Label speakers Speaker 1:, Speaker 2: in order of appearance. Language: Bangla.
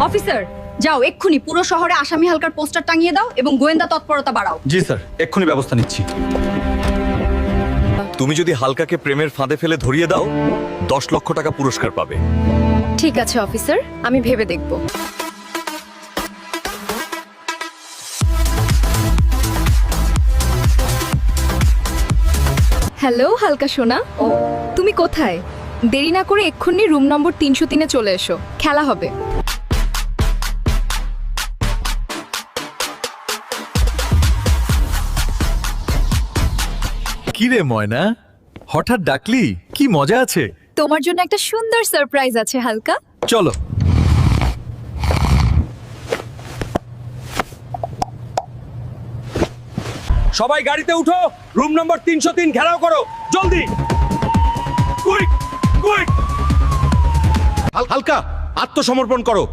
Speaker 1: অফিসার, যাও এক্ষুনি পুরো শহরে আসামি হালকার পোস্টার টাঙিয়ে দাও এবং গোয়েন্দা তৎপরতা বাড়াও।
Speaker 2: জি স্যার, এক্ষুনি ব্যবস্থা নিচ্ছি।
Speaker 3: তুমি যদি হালকাকে প্রেমের ফাঁদে ফেলে ধরিয়ে দাও 10 লক্ষ টাকা পুরস্কার পাবে।
Speaker 1: ঠিক আছে অফিসার, আমি ভেবে দেখব। হ্যালো হালকা সোনা, তুমি কোথায়? দেরি না করে এক্ষুনি রুম নম্বর 303-এ চলে এসো, খেলা হবে।
Speaker 4: কি রে ময়না, হঠাৎ ডাকলি? কি মজা আছে?
Speaker 1: তোমার জন্য একটা সুন্দর সারপ্রাইজ আছে হালকা।
Speaker 4: চলো।
Speaker 2: সবাই গাড়িতে উঠো, রুম নম্বর 303 ঘেরাও করো, জলদি। Quick quick. হালকা, আত্মসমর্পণ করো।